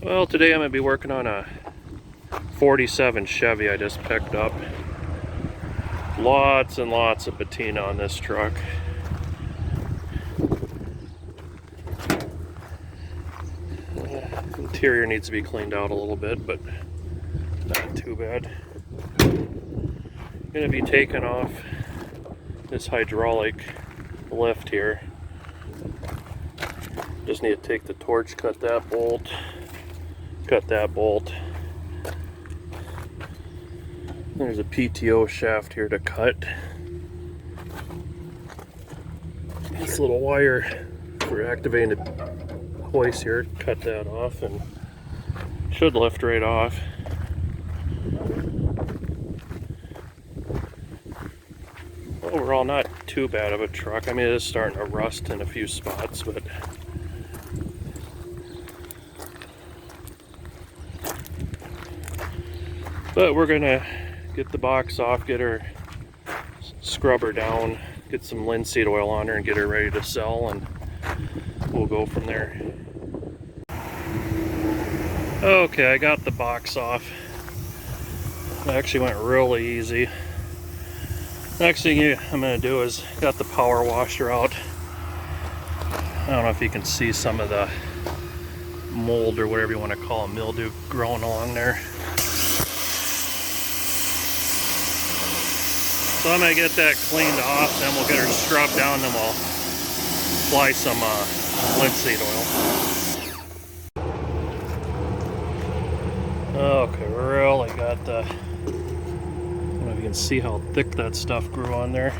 Well, today I'm going to be working on a 47 Chevy I just picked up. Lots and lots of patina on this truck. Interior needs to be cleaned out a little bit, but not too bad. I'm going to be taking off this hydraulic lift here. Just need to take the torch, cut that bolt. There's a PTO shaft here to cut. This little wire for activating the hoist here, cut that off and should lift right off. Overall, not too bad of a truck. I mean, it is starting to rust in a few spots, but we're gonna get the box off, get her scrubber down, get some linseed oil on her and get her ready to sell, and we'll go from there. Okay, I got the box off. It actually went really easy. Next thing I'm gonna do is got the power washer out. I don't know if you can see some of the mold or whatever you want to call it, mildew growing along there. So I'm going to get that cleaned off, then we'll get her scrubbed down, then we'll apply some linseed oil. Okay, really got the, I don't know if you can see how thick that stuff grew on there.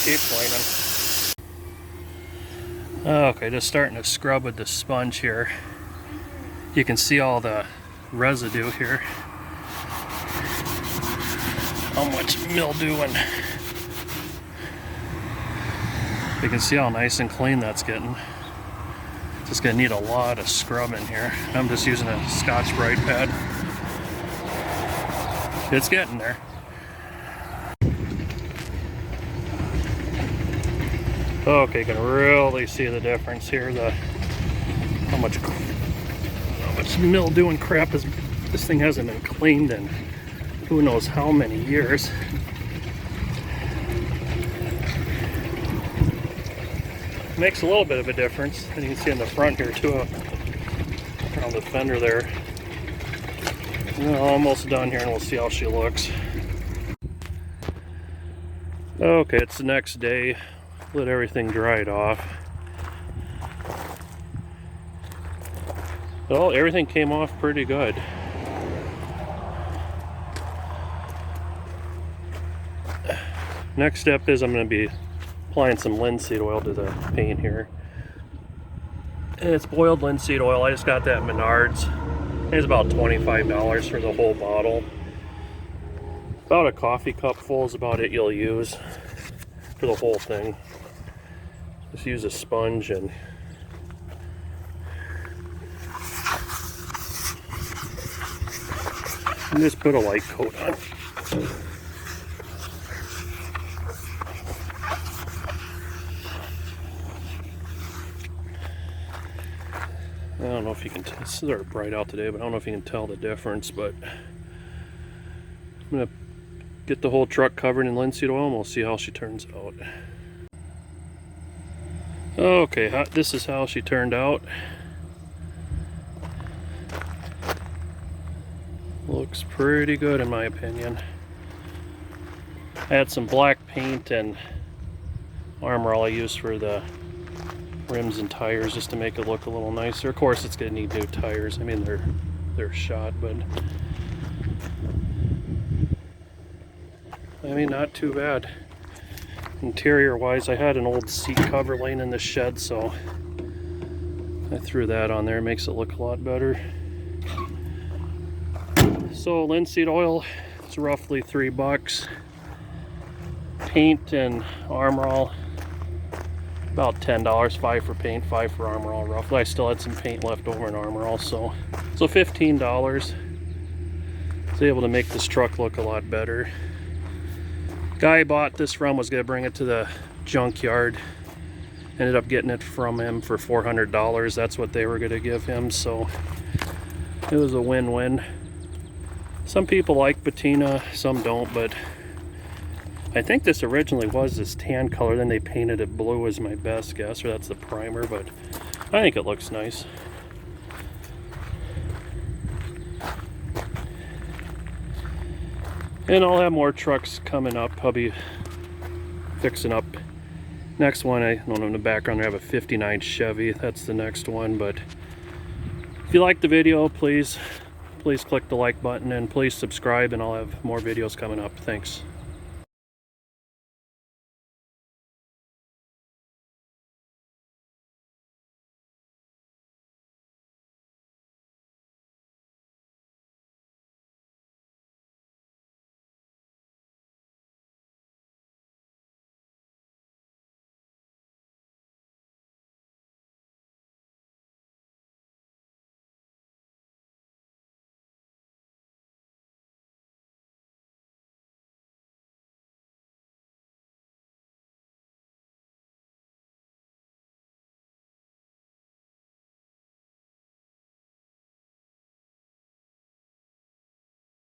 Keep cleaning. Okay, just starting to scrub with the sponge here. You can see all the residue here. How much mildew, and you can see how nice and clean that's getting. Just gonna need a lot of scrubbing here. I'm just using a Scotch-Brite pad. It's getting there. Okay, you can really see the difference here. How much mildew and crap is this thing hasn't been cleaned in who knows how many years. Makes a little bit of a difference, and you can see in the front here too, around the fender there. We're almost done here, and we'll see how she looks. Okay, it's the next day. Let everything dried off. Well, everything came off pretty good. Next step is I'm going to be applying some linseed oil to the paint here. And it's boiled linseed oil. I just got that at Menards. It's about $25 for the whole bottle. About a coffee cup full is about it you'll use for the whole thing. Just use a sponge and just put a light coat on. I don't know if you can tell, it's sort of bright out today, but I don't know if you can tell the difference, but I'm gonna get the whole truck covered in linseed oil and we'll see how she turns out. Okay, this is how she turned out. Looks pretty good in my opinion. I had some black paint and Armor All I use for the rims and tires just to make it look a little nicer. Of course, it's gonna need new tires. I mean, they're shot, but I mean, not too bad. Interior wise, I had an old seat cover laying in the shed, so I threw that on there. It makes it look a lot better. So linseed oil is roughly $3. Paint and Armor All about $10. $5 for paint, $5 for Armor All roughly. I still had some paint left over in Armor All, so $15. I was able to make this truck look a lot better. Guy I bought this from was gonna bring it to the junkyard. Ended up getting it from him for $400. That's what they were gonna give him, so it was a win-win. Some people like patina, some don't, but I think this originally was this tan color, then they painted it blue is my best guess, or that's the primer, but I think it looks nice. And I'll have more trucks coming up. I'll be fixing up. Next one, I don't know, in the background I have a 59 Chevy. That's the next one, but if you like the video, please click the like button and please subscribe, and I'll have more videos coming up. Thanks.